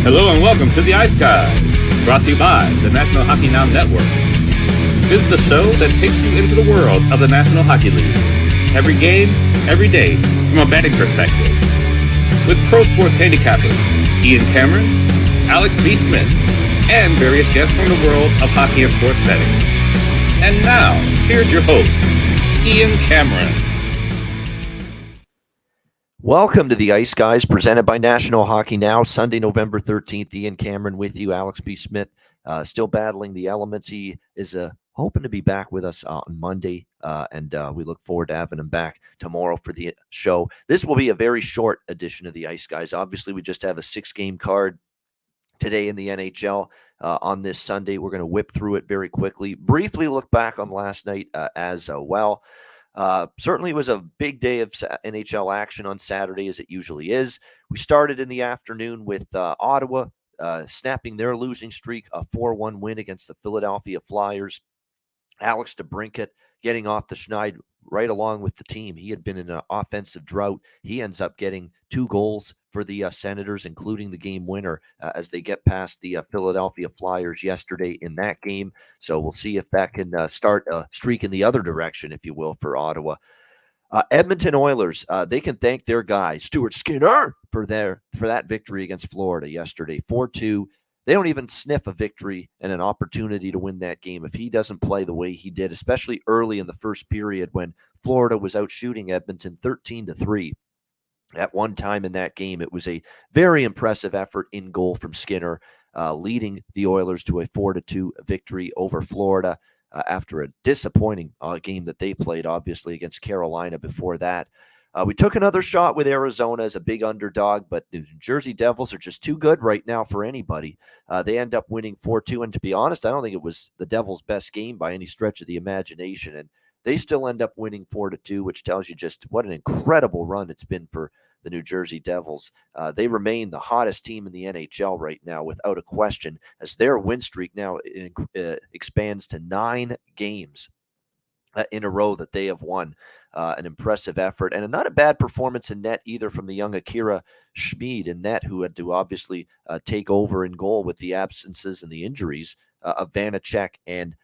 Hello and welcome to the Ice Guys, brought to you by the National Hockey Now Network. This is the show that takes you into the world of the National Hockey League. Every game, every day, from a betting perspective. With pro sports handicappers, Ian Cameron, Alex B. Smith, and various guests from the world of hockey and sports betting. And now, here's your host, Ian Cameron. Welcome to the Ice Guys, presented by National Hockey Now. Sunday, November 13th, Ian Cameron with you. Alex B. Smith still battling the elements. He is hoping to be back with us on Monday, and we look forward to having him back tomorrow for the show. This will be a very short edition of the Ice Guys. Obviously, we just have a 6-game card today in the NHL. On this Sunday, we're going to whip through it very quickly. Briefly look back on last night as well. Certainly was a big day of NHL action on Saturday, as it usually is. We started in the afternoon with Ottawa snapping their losing streak, a 4-1 win against the Philadelphia Flyers. Alex DeBrincat getting off the schneid right along with the team. He had been in an offensive drought. He ends up getting 2 goals for the Senators, including the game winner as they get past the Philadelphia Flyers yesterday in that game. So we'll see if that can start a streak in the other direction, if you will, for Ottawa. Edmonton Oilers, they can thank their guy, Stuart Skinner, for that victory against Florida yesterday, 4-2. They don't even sniff a victory and an opportunity to win that game if he doesn't play the way he did, especially early in the first period when Florida was out shooting Edmonton 13-3. At one time in that game, it was a very impressive effort in goal from Skinner, leading the Oilers to a 4-2 victory over Florida after a disappointing game that they played, obviously, against Carolina before that. We took another shot with Arizona as a big underdog, but the New Jersey Devils are just too good right now for anybody. They end up winning 4-2, and to be honest, I don't think it was the Devils' best game by any stretch of the imagination, and they still end up winning 4-2, which tells you just what an incredible run it's been for the New Jersey Devils. They remain the hottest team in the NHL right now, without a question, as their win streak now expands to 9 games in a row that they have won. An impressive effort and not a bad performance in net either from the young Akira Schmid in net, who had to obviously take over in goal with the absences and the injuries of Vanacek and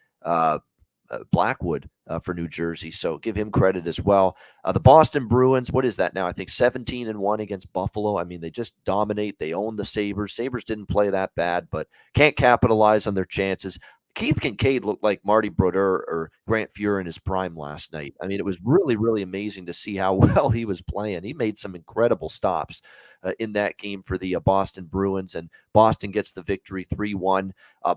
Blackwood for New Jersey. So give him credit as well. The Boston Bruins, what is that now? I think 17-1 against Buffalo. I mean, they just dominate. They own the Sabres. Sabres didn't play that bad, but can't capitalize on their chances. Keith Kincaid looked like Marty Brodeur or Grant Fuhr in his prime last night. I mean, it was really, really amazing to see how well he was playing. He made some incredible stops in that game for the Boston Bruins, and Boston gets the victory 3-1.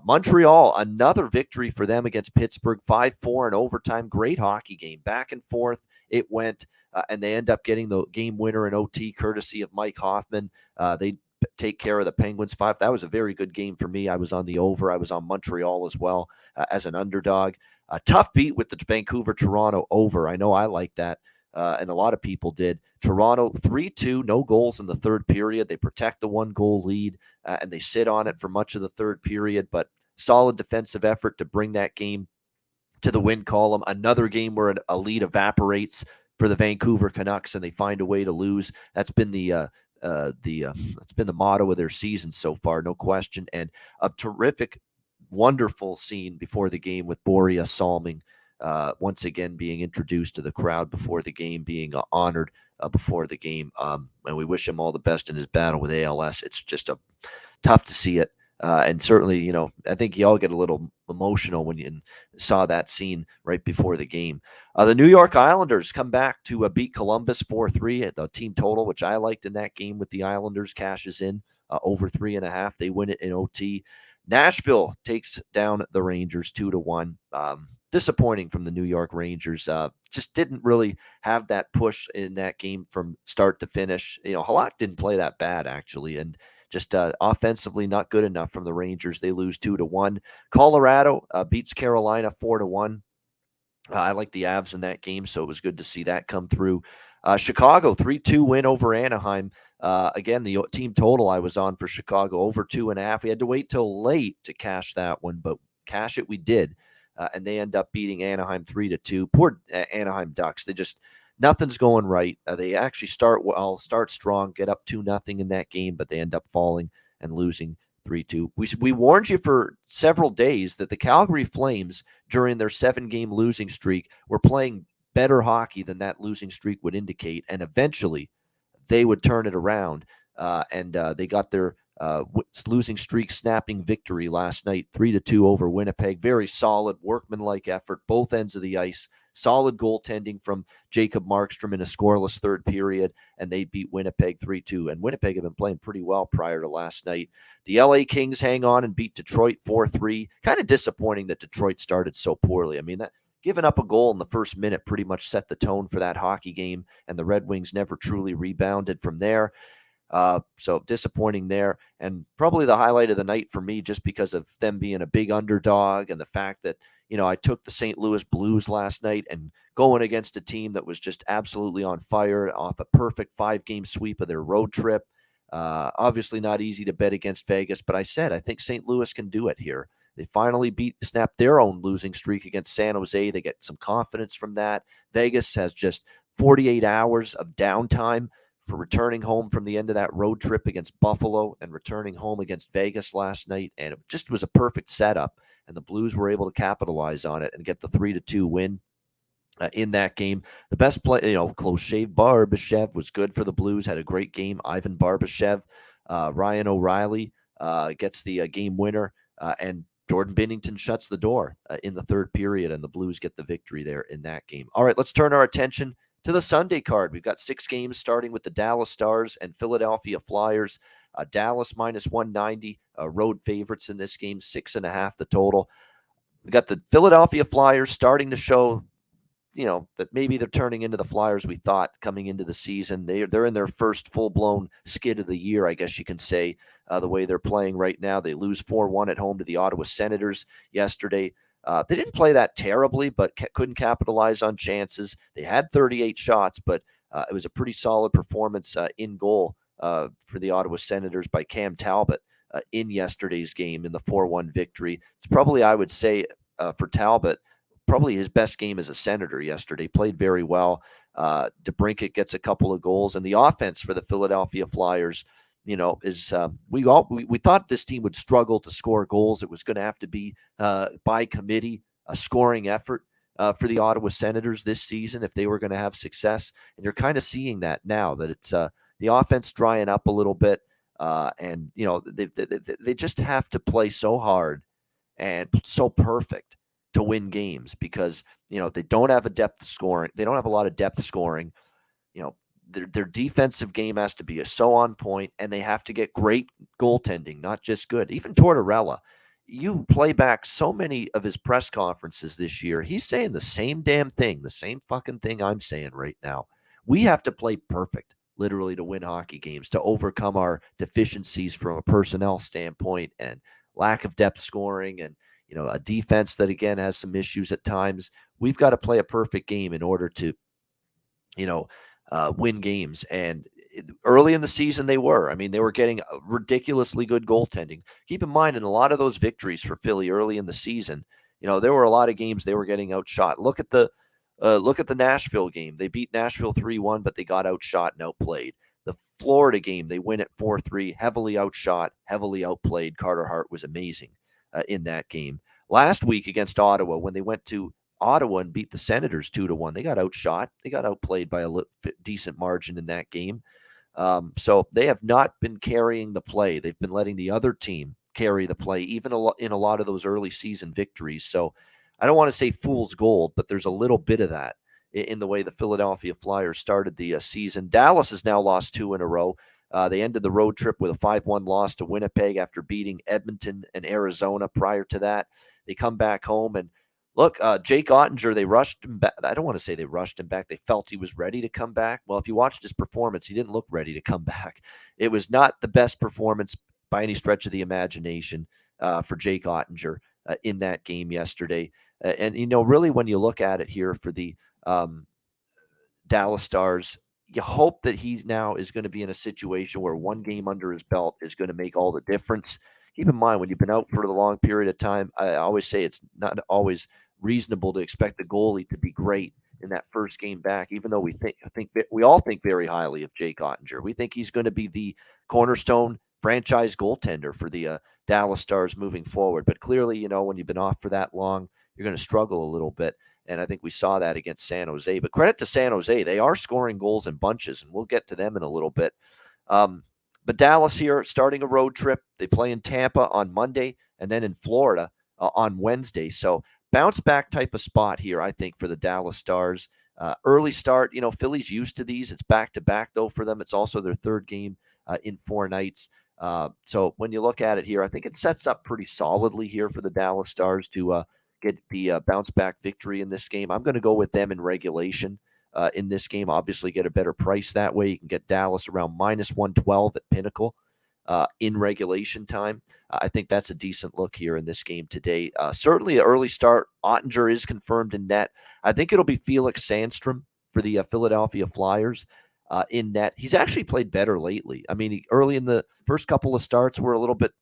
Montreal, another victory for them against Pittsburgh, 5-4 in overtime. Great hockey game. Back and forth it went, and they end up getting the game winner in OT, courtesy of Mike Hoffman. They take care of the Penguins 5. That was a very good game for me. I was on the over. I was on Montreal as well as an underdog. A tough beat with the Vancouver-Toronto over. I know I like that, and a lot of people did. Toronto 3-2, no goals in the third period. They protect the 1-goal lead, and they sit on it for much of the third period, but solid defensive effort to bring that game to the win column. Another game where a lead evaporates for the Vancouver Canucks, and they find a way to lose. That's been that's been the motto of their season so far, no question. And a terrific, wonderful scene before the game with Boria Salming once again being introduced to the crowd before the game, being honored before the game. And we wish him all the best in his battle with ALS. It's just tough to see it. And certainly, I think you all get a little emotional when you saw that scene right before the game. The New York Islanders come back to beat Columbus 4-3 at the team total, which I liked in that game with the Islanders cashes in over 3.5. They win it in OT. Nashville takes down the Rangers 2-1. Disappointing from the New York Rangers. Just didn't really have that push in that game from start to finish. Halak didn't play that bad, actually, and just offensively not good enough from the Rangers. They lose 2-1. Colorado beats Carolina 4-1. I like the Avs in that game, so it was good to see that come through. Chicago 3-2 win over Anaheim. Again, the team total I was on for Chicago over 2.5. We had to wait till late to cash that one, but cash it we did. And they end up beating Anaheim 3-2. Poor Anaheim Ducks. Nothing's going right. They actually start strong, get up 2-0 in that game, but they end up falling and losing 3-2. We warned you for several days that the Calgary Flames, during their 7-game losing streak, were playing better hockey than that losing streak would indicate, and eventually they would turn it around. And they got their losing streak snapping victory last night, 3-2 over Winnipeg. Very solid, workmanlike effort, both ends of the ice. Solid goaltending from Jacob Markstrom in a scoreless third period, and they beat Winnipeg 3-2. And Winnipeg have been playing pretty well prior to last night. The LA Kings hang on and beat Detroit 4-3. Kind of disappointing that Detroit started so poorly. I mean, that giving up a goal in the first minute pretty much set the tone for that hockey game, and the Red Wings never truly rebounded from there. So disappointing there. And probably the highlight of the night for me, just because of them being a big underdog and the fact that, I took the St. Louis Blues last night, and going against a team that was just absolutely on fire off a perfect 5-game sweep of their road trip. Obviously not easy to bet against Vegas, but I said I think St. Louis can do it here. They finally snapped their own losing streak against San Jose. They get some confidence from that. Vegas has just 48 hours of downtime for returning home from the end of that road trip against Buffalo and returning home against Vegas last night. And it just was a perfect setup. And the Blues were able to capitalize on it and get the 3-2 win in that game. The best play, close shave Barbashev was good for the Blues, had a great game. Ivan Barbashev, Ryan O'Reilly gets the game winner, and Jordan Binnington shuts the door in the third period, and the Blues get the victory there in that game. All right, let's turn our attention to the Sunday card. We've got 6 games starting with the Dallas Stars and Philadelphia Flyers. Dallas minus 190, road favorites in this game, 6.5 the total. We got the Philadelphia Flyers starting to show, that maybe they're turning into the Flyers we thought coming into the season. They're in their first full-blown skid of the year, I guess you can say, the way they're playing right now. They lose 4-1 at home to the Ottawa Senators yesterday. They didn't play that terribly, but couldn't capitalize on chances. They had 38 shots, but it was a pretty solid performance in goal for the Ottawa Senators by Cam Talbot in yesterday's game in the 4-1 victory. It's probably, I would say, for Talbot, probably his best game as a Senator yesterday. Played very well. DeBrincat gets a couple of goals, and the offense for the Philadelphia Flyers, is we thought this team would struggle to score goals. It was going to have to be by committee, a scoring effort for the Ottawa Senators this season if they were going to have success. And you're kind of seeing that now, that it's the offense drying up a little bit, and they just have to play so hard and so perfect to win games, because they don't have a depth scoring. They don't have a lot of depth scoring. Their defensive game has to be so on point, and they have to get great goaltending, not just good. Even Tortorella, you play back so many of his press conferences this year, he's saying the same damn thing, the same fucking thing I'm saying right now. We have to play perfect, literally, to win hockey games, to overcome our deficiencies from a personnel standpoint and lack of depth scoring, and a defense that, again, has some issues at times. We've got to play a perfect game in order to, win games. And early in the season, they were. I mean, they were getting ridiculously good goaltending. Keep in mind, in a lot of those victories for Philly early in the season, there were a lot of games they were getting outshot. Look at the Nashville game. They beat Nashville 3-1, but they got outshot and outplayed. The Florida game, they win at 4-3, heavily outshot, heavily outplayed. Carter Hart was amazing in that game. Last week against Ottawa, when they went to Ottawa and beat the Senators 2-1, they got outshot. They got outplayed by a decent margin in that game. So they have not been carrying the play. They've been letting the other team carry the play, even in a lot of those early season victories. So I don't want to say fool's gold, but there's a little bit of that in the way the Philadelphia Flyers started the season. Dallas has now lost 2 in a row. They ended the road trip with a 5-1 loss to Winnipeg after beating Edmonton and Arizona prior to that. They come back home, and look, Jake Ottinger, they rushed him back. I don't want to say they rushed him back. They felt he was ready to come back. Well, if you watched his performance, he didn't look ready to come back. It was not the best performance by any stretch of the imagination for Jake Ottinger in that game yesterday. And, really, when you look at it here for the Dallas Stars, you hope that he now is going to be in a situation where one game under his belt is going to make all the difference. Keep in mind, when you've been out for a long period of time, I always say it's not always reasonable to expect the goalie to be great in that first game back, even though we all think very highly of Jake Ottinger. We think he's going to be the cornerstone franchise goaltender for the Dallas Stars moving forward. But clearly, when you've been off for that long, you're going to struggle a little bit. And I think we saw that against San Jose. But credit to San Jose. They are scoring goals in bunches, and we'll get to them in a little bit. But Dallas here starting a road trip. They play in Tampa on Monday and then in Florida on Wednesday. So bounce back type of spot here, I think, for the Dallas Stars. Early start, Philly's used to these. It's back-to-back, though, for them. It's also their third game in 4 nights. So when you look at it here, I think it sets up pretty solidly here for the Dallas Stars to get the bounce-back victory in this game. I'm going to go with them in regulation in this game. Obviously, get a better price that way. You can get Dallas around minus 112 at Pinnacle in regulation time. I think that's a decent look here in this game today. Certainly an early start. Ottinger is confirmed in net. I think it'll be Felix Sandstrom for the Philadelphia Flyers in net. He's actually played better lately. I mean, early in the first couple of starts were a little bit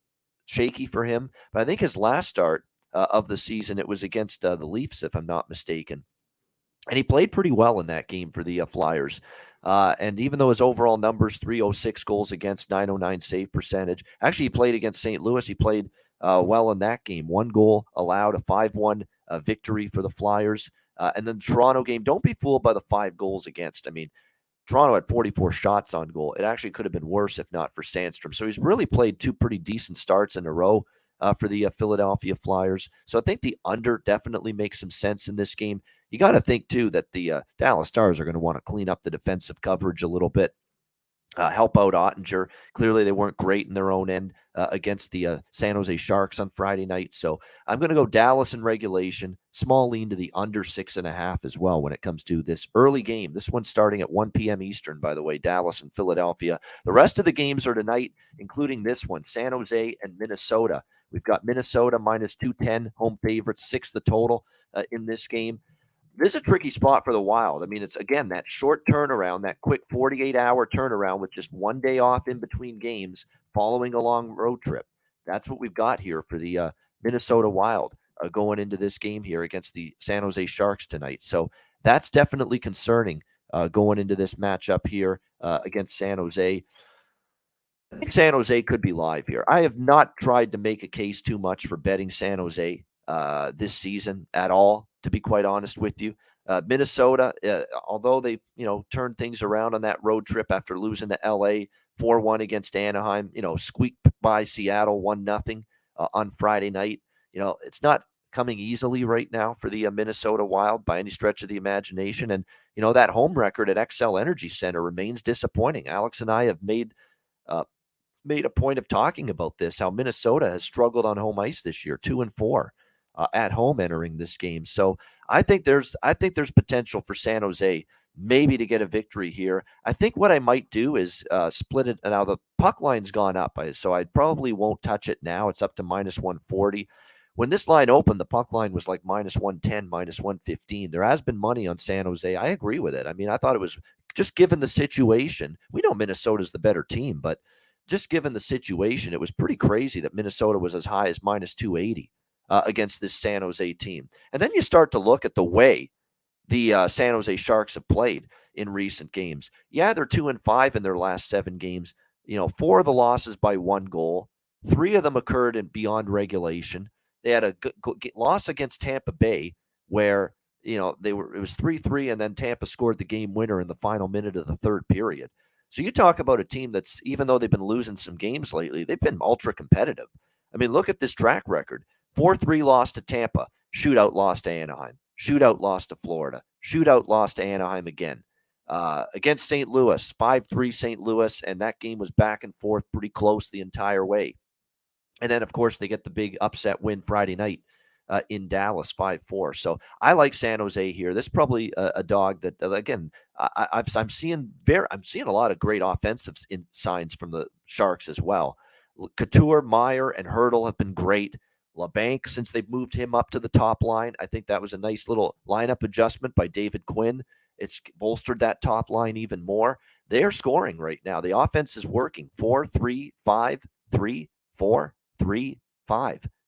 shaky for him, but I think his last start of the season, it was against the Leafs, if I'm not mistaken. And he played pretty well in that game for the Flyers. And even though his overall numbers, 306 goals against, 909 save percentage. Actually, he played against St. Louis. He played well in that game. 1 goal allowed, a 5-1 victory for the Flyers. And then the Toronto game, don't be fooled by the 5 goals against. I mean, Toronto had 44 shots on goal. It actually could have been worse if not for Sandstrom. So he's really played 2 pretty decent starts in a row for the Philadelphia Flyers. So I think the under definitely makes some sense in this game. You got to think, too, that the Dallas Stars are going to want to clean up the defensive coverage a little bit, help out Ottinger. Clearly, they weren't great in their own end against the San Jose Sharks on Friday night. So I'm going to go Dallas in regulation, small lean to the under 6.5 as well when it comes to this early game. This one's starting at 1 p.m. Eastern, by the way, Dallas and Philadelphia. The rest of the games are tonight, including this one, San Jose and Minnesota. We've got Minnesota minus 210, home favorites, 6 the total in this game. This is a tricky spot for the Wild. I mean, it's, again, that short turnaround, that quick 48-hour turnaround with just 1 day off in between games following a long road trip. That's what we've got here for the Minnesota Wild going into this game here against the San Jose Sharks tonight. So that's definitely concerning going into this matchup here against San Jose. I think San Jose could be live here. I have not tried to make a case too much for betting San Jose this season at all, to be quite honest with you. Minnesota, although they, turned things around on that road trip after losing to LA 4-1 against Anaheim, squeaked by Seattle 1-0 on Friday night. It's not coming easily right now for the Minnesota Wild by any stretch of the imagination. And, that home record at XL Energy Center remains disappointing. Alex and I have made a point of talking about this, how Minnesota has struggled on home ice this year, 2-4 at home entering this game. So I think there's potential for San Jose maybe to get a victory here. I think what I might do is split it. Now the puck line's gone up, so I probably won't touch it now. It's up to minus 140. When this line opened, the puck line was like minus 110, minus 115. There has been money on San Jose. I agree with it. I mean, I thought it was just given the situation. We know Minnesota's the better team, but just given the situation, it was pretty crazy that Minnesota was as high as minus 280 against this San Jose team. And then you start to look at the way the San Jose Sharks have played in recent games. Yeah, they're 2-5 in their last 7 games. 4 of the losses by 1 goal. 3 of them occurred in beyond regulation. They had a loss against Tampa Bay where, it was 3-3, and then Tampa scored the game winner in the final minute of the third period. So you talk about a team that's, even though they've been losing some games lately, they've been ultra competitive. I mean, look at this track record. 4-3 loss to Tampa, shootout loss to Anaheim, shootout loss to Florida, shootout loss to Anaheim again. Against St. Louis, 5-3 St. Louis, and that game was back and forth pretty close the entire way. And then, of course, they get the big upset win Friday night in Dallas, 5-4. So I like San Jose here. This is probably a dog that, again, I'm seeing a lot of great offensive signs from the Sharks as well. Couture, Meyer, and Hurdle have been great. LeBanc, since they've moved him up to the top line, I think that was a nice little lineup adjustment by David Quinn. It's bolstered that top line even more. They are scoring right now. The offense is working. 4-3-5-3, 4-3-5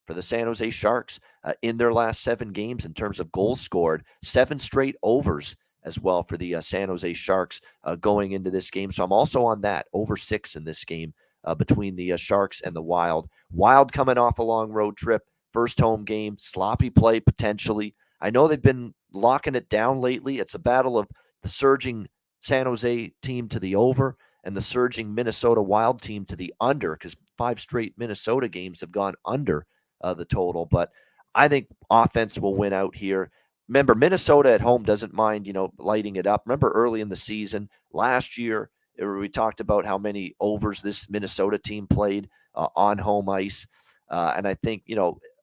for the San Jose Sharks in their last 7 games in terms of goals scored. 7 straight overs as well for the San Jose Sharks going into this game. So I'm also on that, over 6 in this game between the Sharks and the Wild. Wild coming off a long road trip, first home game, sloppy play potentially. I know they've been locking it down lately. It's a battle of the surging San Jose team to the over and the surging Minnesota Wild team to the under, because 5 straight Minnesota games have gone under the total. But I think offense will win out here. Remember, Minnesota at home doesn't mind, lighting it up. Remember early in the season, last year, we talked about how many overs this Minnesota team played on home ice. And I think,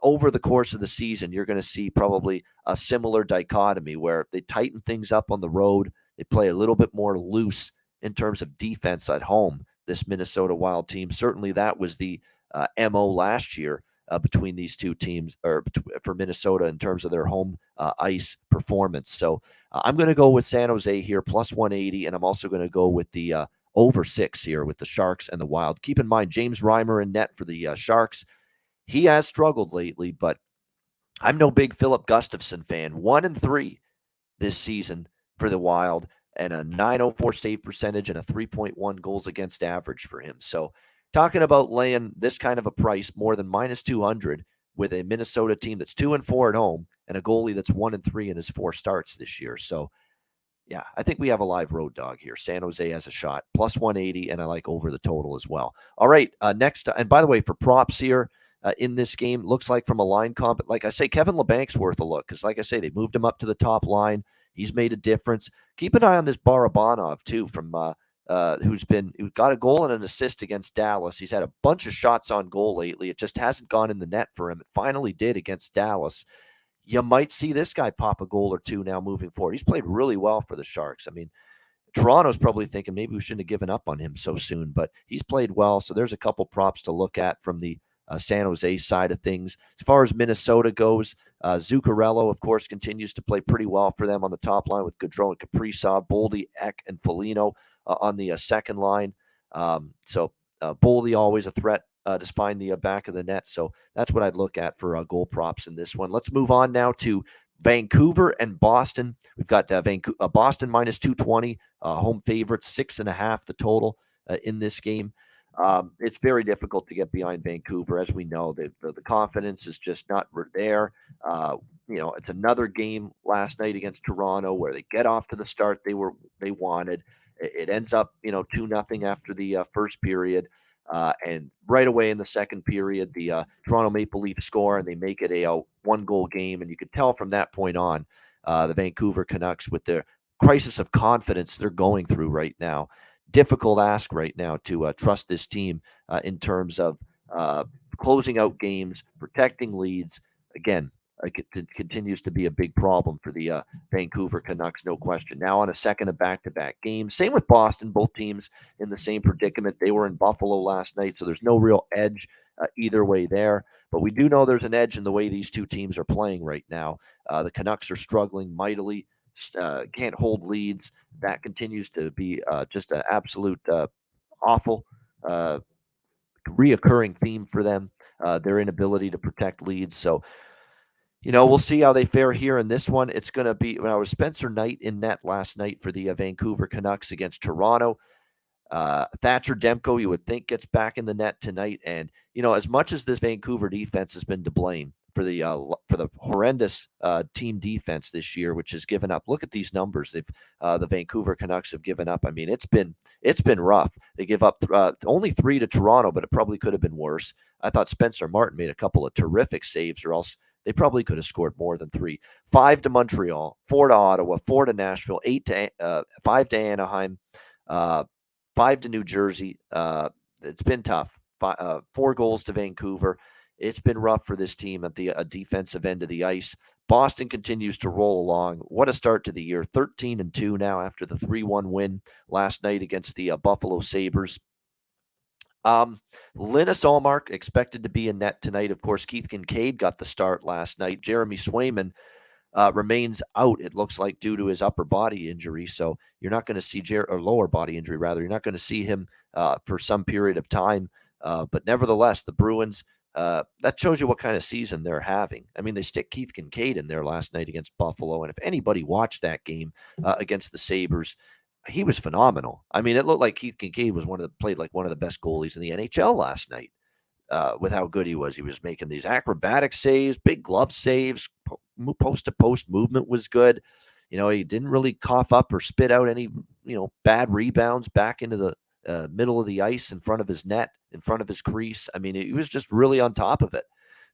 over the course of the season, you're going to see probably a similar dichotomy where they tighten things up on the road. They play a little bit more loose in terms of defense at home, this Minnesota Wild team. Certainly that was the MO last year between these two teams, or for Minnesota in terms of their home ice performance. So I'm going to go with San Jose here, plus 180, and I'm also going to go with the over 6 here with the Sharks and the Wild. Keep in mind, James Reimer in net for the Sharks. He has struggled lately, but I'm no big Philip Gustafson fan. 1-3 this season for the Wild, and a .904 save percentage and a 3.1 goals against average for him. So talking about laying this kind of a price, more than minus 200, with a Minnesota team that's 2-4 at home and a goalie that's 1-3 in his 4 starts this year. So yeah, I think we have a live road dog here. San Jose has a shot, plus 180, and I like over the total as well. All right, next, and by the way, for props here in this game, looks like from a line comp, like I say, Kevin LeBank's worth a look, because like I say, they moved him up to the top line. He's made a difference. Keep an eye on this Barabanov, too, from who got a goal and an assist against Dallas. He's had a bunch of shots on goal lately. It just hasn't gone in the net for him. It finally did against Dallas. You might see this guy pop a goal or two now moving forward. He's played really well for the Sharks. I mean, Toronto's probably thinking maybe we shouldn't have given up on him so soon, but he's played well. So there's a couple props to look at from the San Jose side of things. As far as Minnesota goes, Zuccarello, of course, continues to play pretty well for them on the top line with Gaudreau and Kaprizov, Boldy, Eck, and Foligno on the second line. So Boldy always a threat to find the back of the net. So that's what I'd look at for goal props in this one. Let's move on now to Vancouver and Boston. We've got Boston minus 220, home favorites, 6.5 the total in this game. It's very difficult to get behind Vancouver, as we know. The confidence is just not there. It's another game last night against Toronto where they get off to the start they wanted. It ends up 2-0 after the first period. And right away in the second period, the Toronto Maple Leafs score, and they make it a one-goal game. And you could tell from that point on, the Vancouver Canucks, with their crisis of confidence they're going through right now. Difficult ask right now to trust this team in terms of closing out games, protecting leads. Again, it continues to be a big problem for the Vancouver Canucks, no question. Now on a second of back-to-back games. Same with Boston, both teams in the same predicament. They were in Buffalo last night, so there's no real edge either way there. But we do know there's an edge in the way these two teams are playing right now. The Canucks are struggling mightily, can't hold leads. That continues to be just an absolute awful reoccurring theme for them, their inability to protect leads. So we'll see how they fare here in this one. It's going to be, when I was Spencer Knight in net last night for the Vancouver Canucks against Toronto. Thatcher Demko, you would think, gets back in the net tonight. And, as much as this Vancouver defense has been to blame for the horrendous team defense this year, which has given up, look at these numbers the Vancouver Canucks have given up. I mean, it's been rough. They give up only 3 to Toronto, but it probably could have been worse. I thought Spencer Martin made a couple of terrific saves, or else they probably could have scored more than 3. 5 to Montreal, 4 to Ottawa, 4 to Nashville, 5 to Anaheim, 5 to New Jersey. It's been tough. 4 goals to Vancouver. It's been rough for this team at the defensive end of the ice. Boston continues to roll along. What a start to the year. 13-2 now after the 3-1 win last night against the Buffalo Sabres. Linus Ullmark expected to be in net tonight. Of course, Keith Kincaid got the start last night. Jeremy Swayman remains out, it looks like, due to his upper body injury. So you're not going to see or lower body injury, rather. You're not going to see him for some period of time. But nevertheless, the Bruins, that shows you what kind of season they're having. I mean, they stick Keith Kincaid in there last night against Buffalo. And if anybody watched that game against the Sabres, he was phenomenal. I mean, it looked like Keith Kincaid played like one of the best goalies in the NHL last night. With how good he was. He was making these acrobatic saves, big glove saves, post to post movement was good. He didn't really cough up or spit out any, bad rebounds back into the middle of the ice in front of his net, in front of his crease. I mean, he was just really on top of it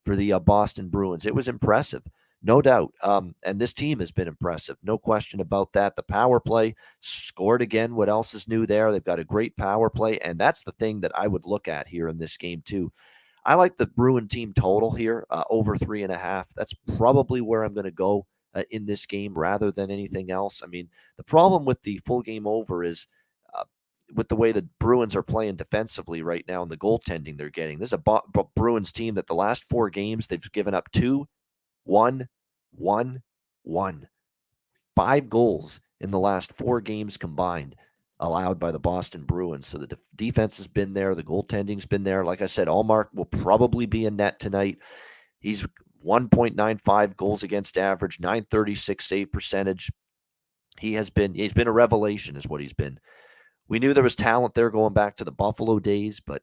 for the Boston Bruins. It was impressive, no doubt. And this team has been impressive, no question about that. The power play scored again. What else is new there? They've got a great power play, and that's the thing that I would look at here in this game too. I like the Bruin team total here, over 3.5. That's probably where I'm going to go in this game rather than anything else. I mean, the problem with the full game over is uh, with the way the Bruins are playing defensively right now and the goaltending they're getting. This is a Bruins team that the last 4 games they've given up 2, 1, 1, 1. 5 goals in the last 4 games combined allowed by the Boston Bruins. So the defense has been there. The goaltending's been there. Like I said, Allmark will probably be in net tonight. He's 1.95 goals against average, 936 save percentage. He's been a revelation is what he's been. We knew there was talent there going back to the Buffalo days, but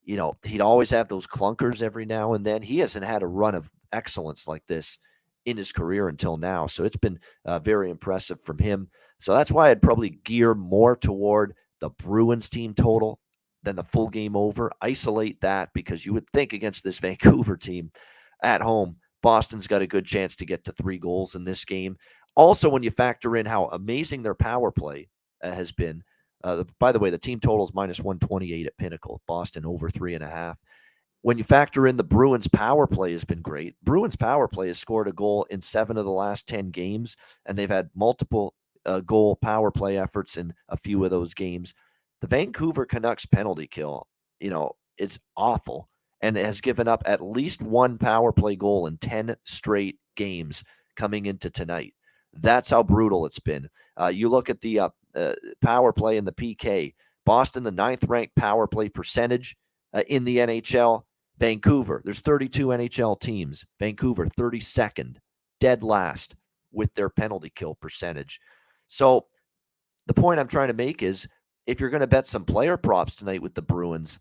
he'd always have those clunkers every now and then. He hasn't had a run of excellence like this in his career until now. So it's been very impressive from him. So that's why I'd probably gear more toward the Bruins team total than the full game over. Isolate that because you would think against this Vancouver team at home, Boston's got a good chance to get to 3 goals in this game. Also, when you factor in how amazing their power play has been, by the way, the team total is minus 128 at Pinnacle. Boston over 3.5. When you factor in the Bruins power play has been great. Bruins power play has scored a goal in 7 of the last 10 games, and they've had multiple goal power play efforts in a few of those games. The Vancouver Canucks penalty kill, it's awful, and it has given up at least 1 power play goal in 10 straight games coming into tonight. That's how brutal it's been. You look at the power play and the PK. Boston, the 9th ranked power play percentage in the NHL. Vancouver, there's 32 NHL teams. Vancouver, 32nd, dead last with their penalty kill percentage. So the point I'm trying to make is if you're going to bet some player props tonight with the Bruins,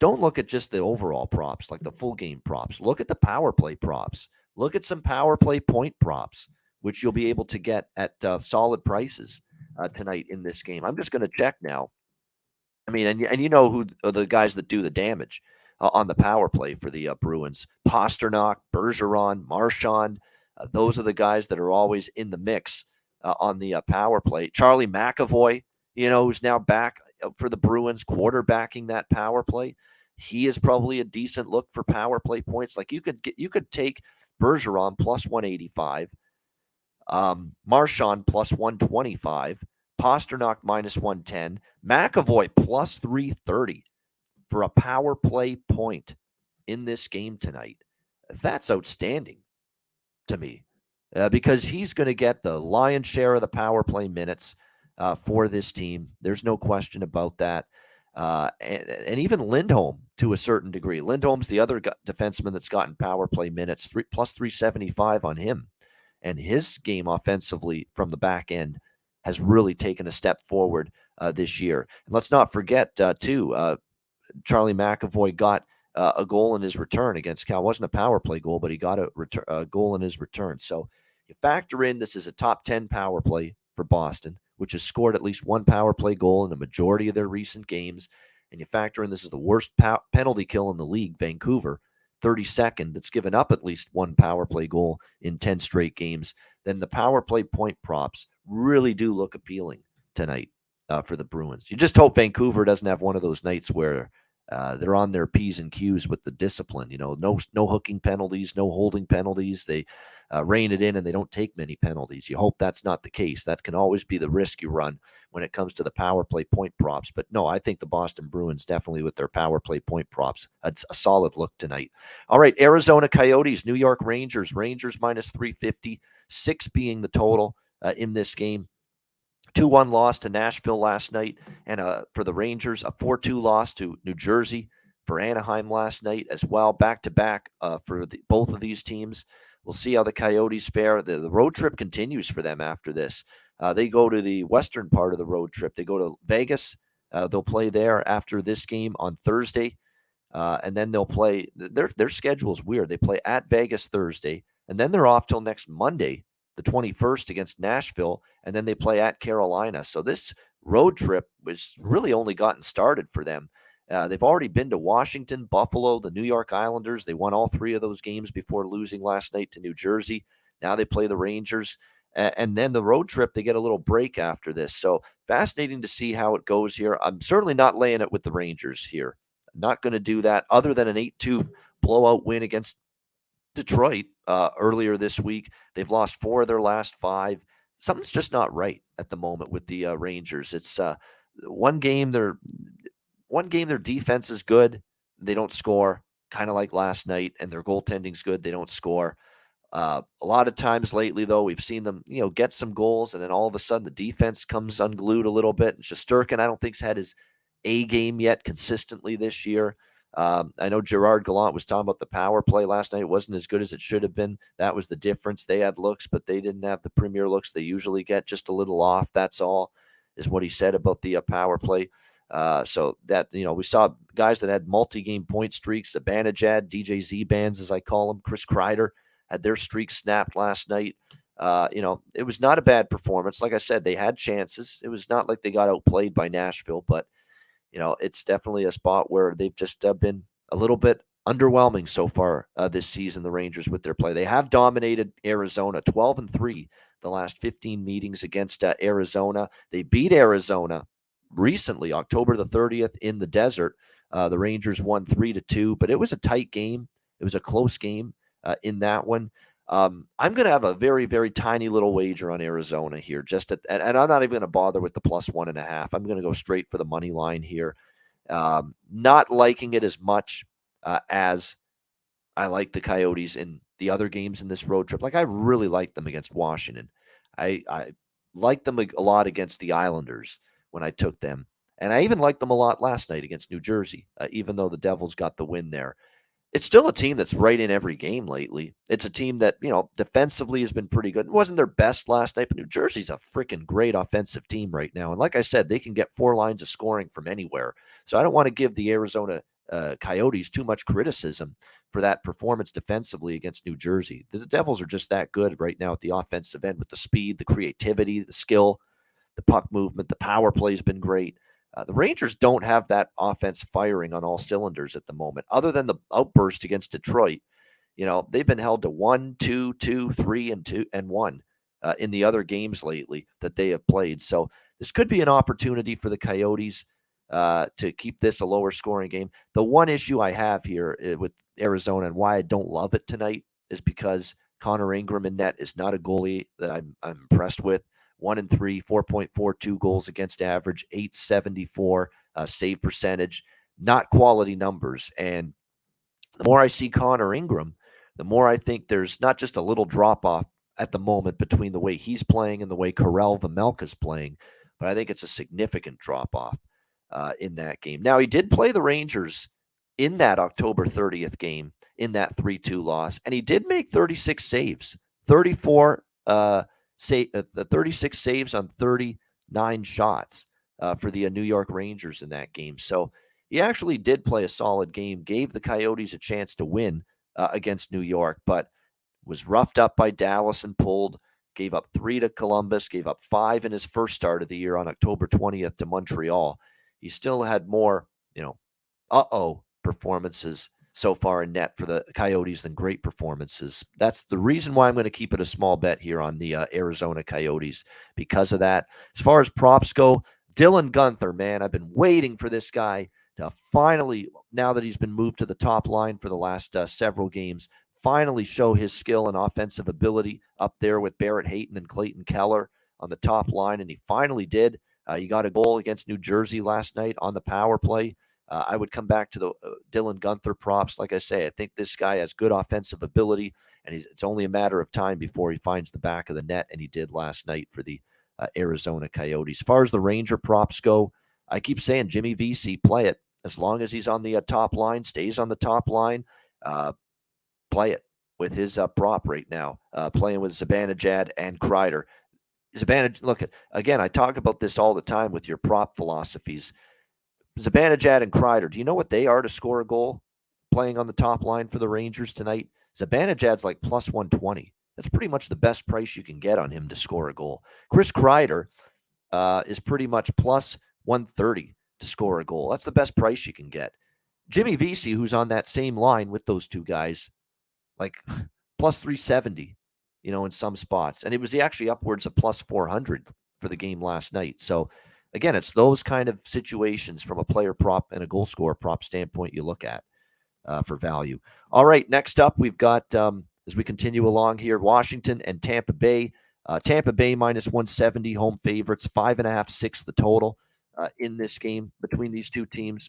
don't look at just the overall props, like the full game props. Look at the power play props. Look at some power play point props, which you'll be able to get at solid prices tonight in this game. I'm just going to check now. I mean, and you know who are the guys that do the damage on the power play for the Bruins. Pasternak, Bergeron, Marchand. Those are the guys that are always in the mix on the power play. Charlie McAvoy, who's now back for the Bruins, quarterbacking that power play. He is probably a decent look for power play points. Like you could take Bergeron plus 185, Marchand plus 125, Pasternak minus 110, McAvoy plus 330 for a power play point in this game tonight. That's outstanding to me because he's going to get the lion's share of the power play minutes for this team. There's no question about that. And even Lindholm to a certain degree. Lindholm's the other defenseman that's gotten power play minutes, plus 375 on him. And his game offensively from the back end has really taken a step forward this year. And let's not forget, too, Charlie McAvoy got a goal in his return against Cal. It wasn't a power play goal, but he got a goal in his return. So you factor in this is a top 10 power play for Boston, which has scored at least 1 power play goal in a majority of their recent games. And you factor in this is the worst penalty kill in the league, Vancouver, 32nd, that's given up at least 1 power play goal in 10 straight games. Then the power play point props really do look appealing tonight for the Bruins. You just hope Vancouver doesn't have one of those nights where they're on their P's and Q's with the discipline. No hooking penalties, no holding penalties. They rein it in and they don't take many penalties. You hope that's not the case. That can always be the risk you run when it comes to the power play point props. But no, I think the Boston Bruins definitely with their power play point props, it's a solid look tonight. All right, Arizona Coyotes, New York Rangers. Rangers minus 350, 6 being the total in this game. 2-1 loss to Nashville last night, and for the Rangers, a 4-2 loss to New Jersey for Anaheim last night as well, back-to-back for both of these teams. We'll see how the Coyotes fare. The road trip continues for them after this. They go to the western part of the road trip. They go to Vegas. They'll play there after this game on Thursday. And then they'll play. Their schedule is weird. They play at Vegas Thursday, and then they're off till next Monday, the 21st, against Nashville, and then they play at Carolina. So this road trip was really only gotten started for them. They've already been to Washington, Buffalo, the New York Islanders. They won all three of those games before losing last night to New Jersey. Now they play the Rangers. And then the road trip, they get a little break after this. So fascinating to see how it goes here. I'm certainly not laying it with the Rangers here. Not going to do that other than an 8-2 blowout win against Detroit earlier this week. They've lost 4 of their last 5. Something's just not right at the moment with the Rangers. It's one game their defense is good. They don't score, kind of like last night, and their goaltending's good. They don't score. A lot of times lately, though, we've seen them, get some goals, and then all of a sudden the defense comes unglued a little bit. And Shesterkin, I don't think, has had his A game yet consistently this year. I know Gerard Gallant was talking about the power play last night. It wasn't as good as it should have been. That was the difference. They had looks, but they didn't have the premier looks they usually get, just a little off. That's all, is what he said about the power play. So that, we saw guys that had multi-game point streaks, Zibanejad, DJ Z-Bands, as I call them, Chris Kreider, had their streak snapped last night. It was not a bad performance. Like I said, they had chances. It was not like they got outplayed by Nashville, but it's definitely a spot where they've just been a little bit underwhelming so far this season, the Rangers, with their play. They have dominated Arizona 12-3 the last 15 meetings against Arizona. They beat Arizona recently, October the 30th, in the desert. The Rangers won 3-2, but it was a tight game. It was a close game in that one. I'm going to have a very, very tiny little wager on Arizona here. And I'm not even going to bother with the +1.5. I'm going to go straight for the money line here. Not liking it as much as I like the Coyotes in the other games in this road trip. Like, I really like them against Washington. I liked them a lot against the Islanders when I took them. And I even liked them a lot last night against New Jersey, even though the Devils got the win there. It's still a team that's right in every game lately. It's a team that, defensively has been pretty good. It wasn't their best last night, but New Jersey's a freaking great offensive team right now. And like I said, they can get 4 lines of scoring from anywhere. So I don't want to give the Arizona Coyotes too much criticism for that performance defensively against New Jersey. The Devils are just that good right now at the offensive end with the speed, the creativity, the skill, the puck movement. The power play has been great. The Rangers don't have that offense firing on all cylinders at the moment, other than the outburst against Detroit. They've been held to 1, 2, 2, 3, and 2 and 1 in the other games lately that they have played. So this could be an opportunity for the Coyotes to keep this a lower scoring game. The one issue I have here with Arizona and why I don't love it tonight is because Connor Ingram in net is not a goalie that I'm impressed with. 1-3, 4.42 goals against average, 874 save percentage, not quality numbers. And the more I see Connor Ingram, the more I think there's not just a little drop off at the moment between the way he's playing and the way Karel Vejmelka's playing, but I think it's a significant drop off in that game. Now, he did play the Rangers in that October 30th game in that 3-2 loss, and he did make 36 saves, 36 saves on 39 shots for the New York Rangers in that game. So he actually did play a solid game, gave the Coyotes a chance to win against New York, but was roughed up by Dallas and pulled, gave up 3 to Columbus, gave up 5 in his first start of the year on October 20th to Montreal. He still had more, performances so far in net for the Coyotes than great performances. That's the reason why I'm going to keep it a small bet here on the Arizona Coyotes because of that. As far as props go, Dylan Guenther, man, I've been waiting for this guy to finally, now that he's been moved to the top line for the last several games, finally show his skill and offensive ability up there with Barrett Hayton and Clayton Keller on the top line, and he finally did. He got a goal against New Jersey last night on the power play. I would come back to the Dylan Guenther props. Like I say, I think this guy has good offensive ability, and it's only a matter of time before he finds the back of the net, and he did last night for the Arizona Coyotes. As far as the Ranger props go, I keep saying Jimmy Vesey, play it. As long as he's on the top line, stays on the top line, play it with his prop right now, playing with Zibanejad and Kreider. Zibanejad, look at again. I talk about this all the time with your prop philosophies. Zibanejad and Kreider. Do you know what they are to score a goal playing on the top line for the Rangers tonight? Zibanejad's like plus 120. That's pretty much the best price you can get on him to score a goal. Chris Kreider is pretty much plus 130 to score a goal. That's the best price you can get. Jimmy Vesey, who's on that same line with those two guys, like plus 370, in some spots. And it was actually upwards of plus 400 for the game last night. So, again, it's those kind of situations from a player prop and a goal scorer prop standpoint you look at for value. All right, next up, we've got, as we continue along here, Washington and Tampa Bay. Tampa Bay minus 170, home favorites, 5.5, 6 the total in this game between these two teams.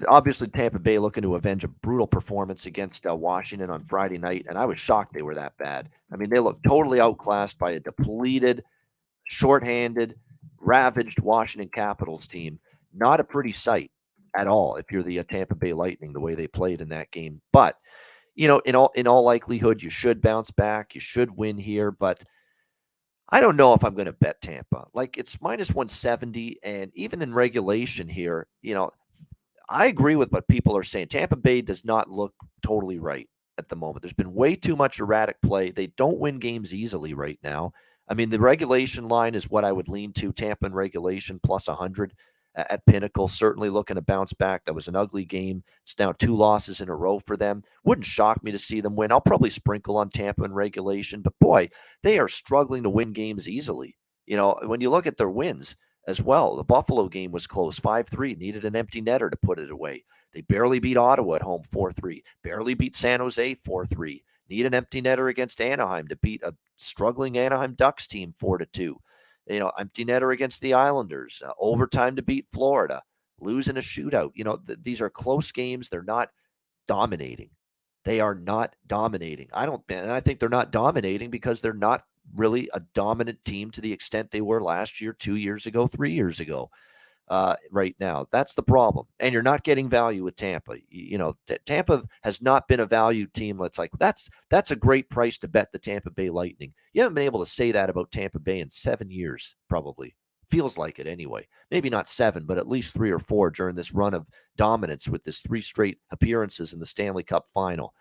Obviously, Tampa Bay looking to avenge a brutal performance against Washington on Friday night, and I was shocked they were that bad. I mean, they looked totally outclassed by a depleted, shorthanded, ravaged Washington Capitals team. Not a pretty sight at all if you're the Tampa Bay Lightning, the way they played in that game. But in all likelihood, you should bounce back. You should win here, but I don't know if I'm going to bet Tampa. Like, it's minus 170, and even in regulation here, I agree with what people are saying. Tampa Bay does not look totally right at the moment. There's been way too much erratic play. They don't win games easily right now. I mean, the regulation line is what I would lean to. Tampa in regulation plus 100 at Pinnacle. Certainly looking to bounce back. That was an ugly game. It's now 2 losses in a row for them. Wouldn't shock me to see them win. I'll probably sprinkle on Tampa in regulation. But, boy, they are struggling to win games easily. When you look at their wins as well, the Buffalo game was close, 5-3, needed an empty netter to put it away. They barely beat Ottawa at home 4-3, barely beat San Jose 4-3, need an empty netter against Anaheim to beat a struggling Anaheim Ducks team 4-2. Empty netter against the Islanders, overtime to beat Florida, losing a shootout. These are close games. They're not dominating. They are not dominating. I think they're not dominating because they're not really a dominant team to the extent they were last year, 2 years ago, 3 years ago. Right now, that's the problem. And you're not getting value with Tampa. Tampa has not been a value team. That's a great price to bet the Tampa Bay Lightning. You haven't been able to say that about Tampa Bay in 7 years, probably. Feels like it anyway. Maybe not 7, but at least 3 or 4 during this run of dominance with this 3 straight appearances in the Stanley Cup final.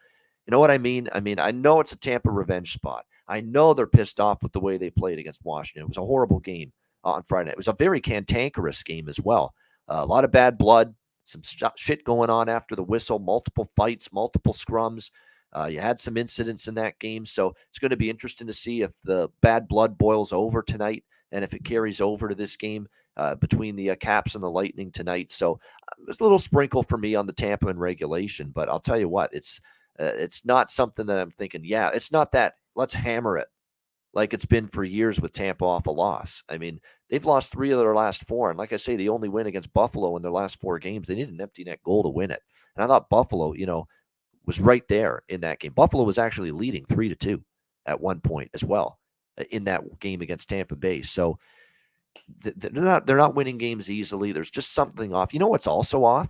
You know what I mean? I know it's a Tampa revenge spot. I know they're pissed off with the way they played against Washington. It was a horrible game on Friday night. It was a very cantankerous game as well. A lot of bad blood, some shit going on after the whistle, multiple fights, multiple scrums. You had some incidents in that game, so it's going to be interesting to see if the bad blood boils over tonight and if it carries over to this game between the Caps and the Lightning tonight. So there's a little sprinkle for me on the Tampa in regulation, but I'll tell you what, it's not something that I'm thinking, it's not that let's hammer it like it's been for years with Tampa off a loss. I mean, they've lost 3 of their last 4. And like I say, the only win against Buffalo in their last 4 games, they needed an empty net goal to win it. And I thought Buffalo, was right there in that game. Buffalo was actually leading 3-2 at one point as well in that game against Tampa Bay. So they're not winning games easily. There's just something off. You know what's also off?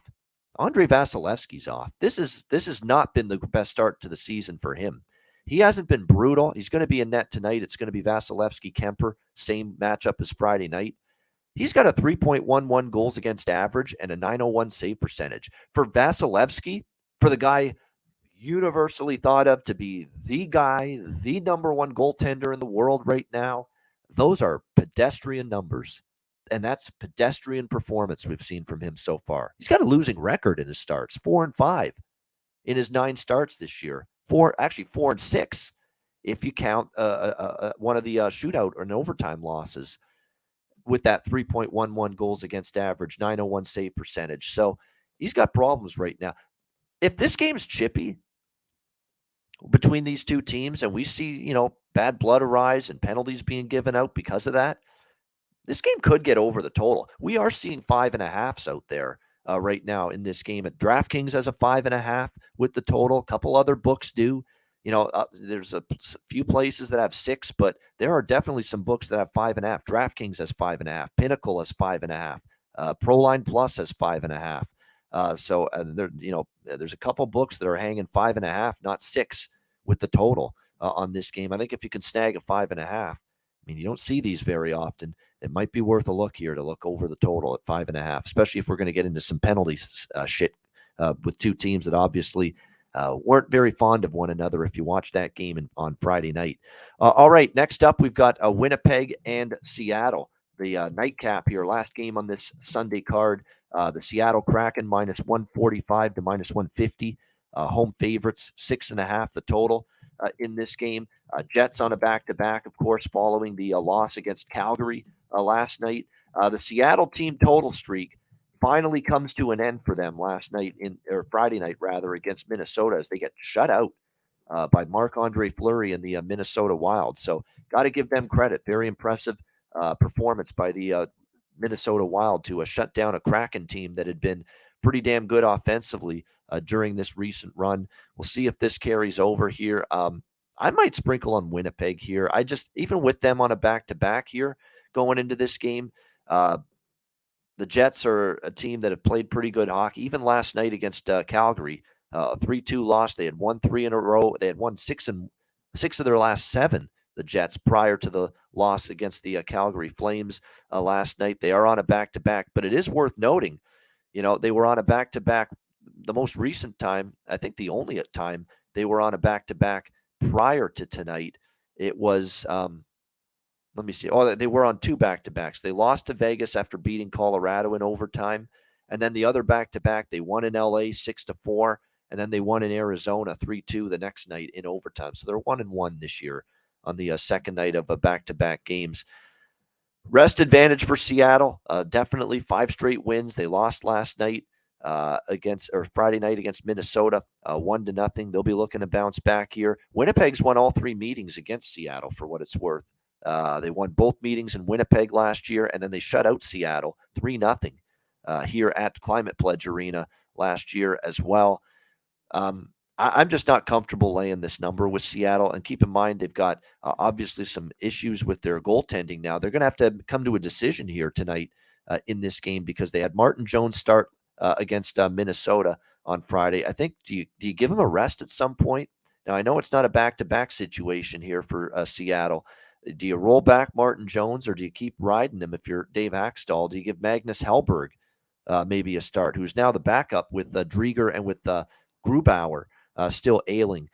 Andrei Vasilevsky's off. This has not been the best start to the season for him. He hasn't been brutal. He's going to be in net tonight. It's going to be Vasilevsky-Kemper, same matchup as Friday night. He's got a 3.11 goals against average and a 901 save percentage. For Vasilevsky, for the guy universally thought of to be the guy, the number 1 goaltender in the world right now, those are pedestrian numbers. And that's pedestrian performance we've seen from him so far. He's got a losing record in his starts, 4-5 in his 9 starts this year. 4-6 if you count one of the shootout or an overtime losses with that 3.11 goals against average, 901 save percentage. So he's got problems right now. If this game's chippy between these two teams and we see, bad blood arise and penalties being given out because of that, this game could get over the total. We are seeing 5.5s out there right now in this game. At DraftKings has a 5.5 with the total. A couple other books do. There's a few places that have 6, but there are definitely some books that have 5.5. DraftKings has 5.5. Pinnacle has 5.5. Proline Plus has 5.5. There's a couple books that are hanging 5.5, not 6 with the total on this game. I think if you can snag a 5.5, I mean, you don't see these very often. It might be worth a look here to look over the total at 5.5, especially if we're going to get into some penalty shit with two teams that obviously weren't very fond of one another if you watch that game on Friday night. All right, next up, we've got Winnipeg and Seattle. The nightcap here, last game on this Sunday card. The Seattle Kraken minus 145 to minus 150. Home favorites, 6.5 the total in this game. Jets on a back-to-back, of course, following the loss against Calgary last night. The Seattle team total streak finally comes to an end for them last night, or Friday night rather, against Minnesota as they get shut out by Marc-Andre Fleury and the Minnesota Wild. So got to give them credit. Very impressive performance by the Minnesota Wild to shut down a Kraken team that had been pretty damn good offensively during this recent run. We'll see if this carries over here. I might sprinkle on Winnipeg here. I just, even with them on a back-to-back here going into this game, the Jets are a team that have played pretty good hockey. Even last night against Calgary, a 3-2 loss. They had won 3 in a row. They had won 6 of their last 7, the Jets, prior to the loss against the Calgary Flames last night. They are on a back-to-back, but it is worth noting, they were on a back-to-back the most recent time, I think the only time they were on a back-to-back prior to tonight. It was, let me see. Oh, they were on 2 back-to-backs. They lost to Vegas after beating Colorado in overtime. And then the other back-to-back, they won in LA 6-4. And then they won in Arizona 3-2 the next night in overtime. So they're 1-1 this year on the second night of back-to-back games. Rest advantage for Seattle, definitely 5 straight wins. They lost last night Friday night against Minnesota, 1-0. They'll be looking to bounce back here. Winnipeg's won all 3 meetings against Seattle, for what it's worth. They won both meetings in Winnipeg last year, and then they shut out Seattle 3-0 here at Climate Pledge Arena last year as well. I'm just not comfortable laying this number with Seattle. And keep in mind, they've got obviously some issues with their goaltending now. They're going to have to come to a decision here tonight in this game because they had Martin Jones start against Minnesota on Friday. I think, do you give him a rest at some point? Now, I know it's not a back-to-back situation here for Seattle. Do you roll back Martin Jones, or do you keep riding him if you're Dave Hackstall? Do you give Magnus Hellberg maybe a start, who's now the backup with Drieger and with Grubauer still ailing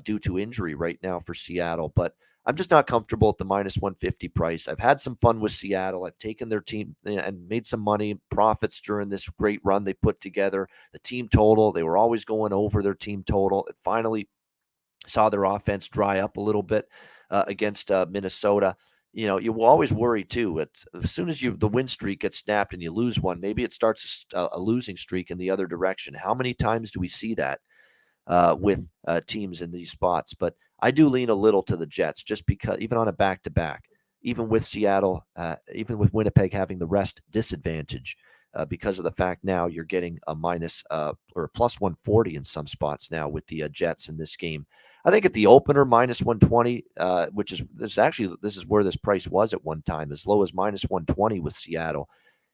due to injury right now for Seattle? But I'm just not comfortable at the minus 150 price. I've had some fun with Seattle. I've taken their team and made some money, profits during this great run they put together. The team total, they were always going over their team total. It finally saw their offense dry up a little bit against Minnesota. You will always worry too. As soon as the win streak gets snapped and you lose one, maybe it starts a losing streak in the other direction. How many times do we see that with teams in these spots? But I do lean a little to the Jets, just because even on a back-to-back, even with Seattle, even with Winnipeg having the rest disadvantage, because of the fact now you're getting a minus or a plus 140 in some spots now with the Jets in this game. I think at the opener, minus 120, which is this is where this price was at one time, as low as minus 120 with Seattle.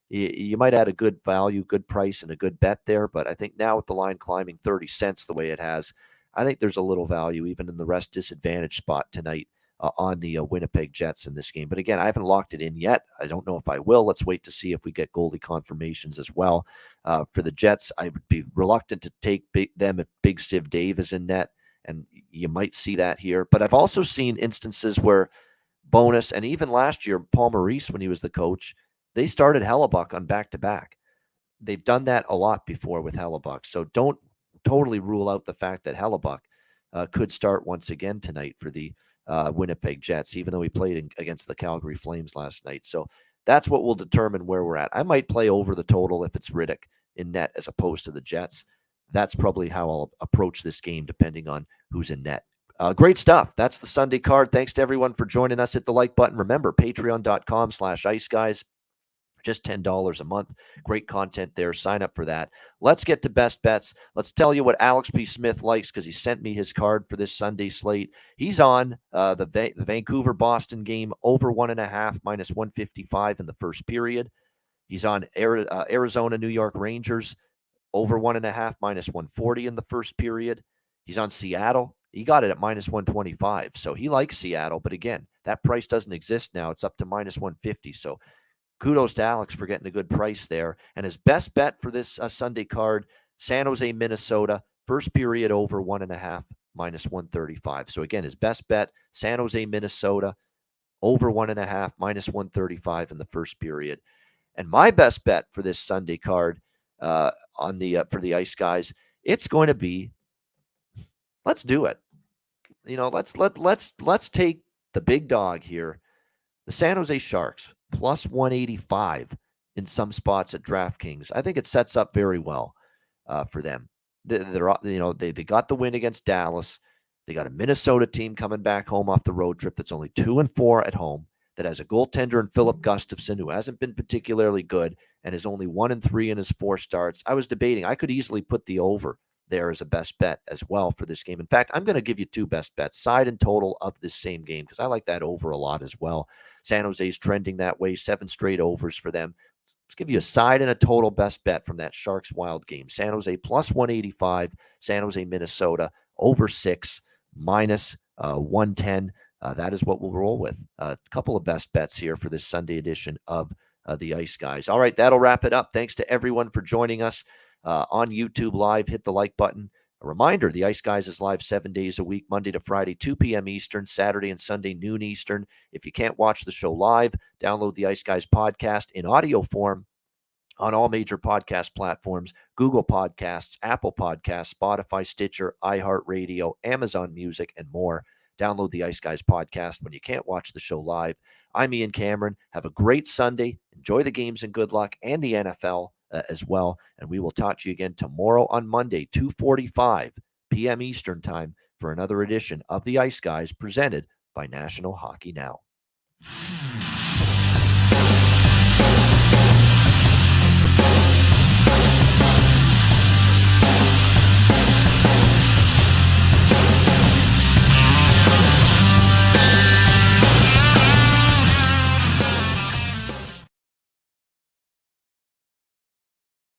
You might add a good value, good price, and a good bet there. But I think now with the line climbing 30 cents the way it has, I think there's a little value even in the rest disadvantage spot tonight on the Winnipeg Jets in this game. But again, I haven't locked it in yet. I don't know if I will. Let's wait to see if we get goalie confirmations as well. For the Jets, I would be reluctant to take them if Big Siv Dave is in net. And you might see that here. But I've also seen instances where Bonus, and even last year, Paul Maurice, when he was the coach, they started Hellebuck on back-to-back. They've done that a lot before with Hellebuck. So don't totally rule out the fact that Hellebuck could start once again tonight for the Winnipeg Jets, even though he played against the Calgary Flames last night. So that's what will determine where we're at. I might play over the total if it's Riddick in net as opposed to the Jets. That's probably how I'll approach this game, depending on who's in net. Great stuff. That's the Sunday card. Thanks to everyone for joining us. Hit the like button. Remember, patreon.com/iceguys. Just $10 a month. Great content there. Sign up for that. Let's get to best bets. Let's tell you what Alex P. Smith likes, because he sent me his card for this Sunday slate. He's on the Vancouver-Boston game, over 1.5, minus 155 in the first period. He's on Arizona-New York Rangers, over 1.5, minus 140 in the first period. He's on Seattle, He got it at minus 125. So he likes Seattle. But again, that price doesn't exist now. It's up to minus 150. So kudos to Alex for getting a good price there. And his best bet for this Sunday card, San Jose, Minnesota, first period over 1.5, minus 135. So again, his best bet, San Jose, Minnesota, over 1.5, minus 135 in the first period. And my best bet for this Sunday card on the for the Ice Guys, it's going to be, let's do it. Let's take the big dog here, the San Jose Sharks, plus 185 in some spots at DraftKings. I think it sets up very well for them. They got the win against Dallas. They got a Minnesota team coming back home off the road trip that's only 2-4 at home, that has a goaltender in Philip Gustafsson who hasn't been particularly good and is only 1-3 in his 4 starts. I was debating. I could easily put the over there as a best bet as well for this game. In fact, I'm going to give you 2 best bets, side and total of this same game, because I like that over a lot as well. San Jose's trending that way, 7 straight overs for them. Let's give you a side and a total best bet from that Sharks Wild game. San Jose plus 185, San Jose, Minnesota, over 6, minus 110. That is what we'll roll with. A couple of best bets here for this Sunday edition of the Ice Guys. All right, that'll wrap it up. Thanks to everyone for joining us on YouTube Live. Hit the like button. A reminder, the Ice Guys is live 7 days a week, Monday to Friday, 2 p.m. Eastern, Saturday and Sunday, noon Eastern. If you can't watch the show live, download the Ice Guys podcast in audio form on all major podcast platforms: Google Podcasts, Apple Podcasts, Spotify, Stitcher, iHeartRadio, Amazon Music, and more. Download the Ice Guys podcast when you can't watch the show live. I'm Ian Cameron. Have a great Sunday. Enjoy the games and good luck, and the NFL as well. And we will talk to you again tomorrow on Monday, 2:45 p.m. Eastern Time, for another edition of the Ice Guys presented by National Hockey Now.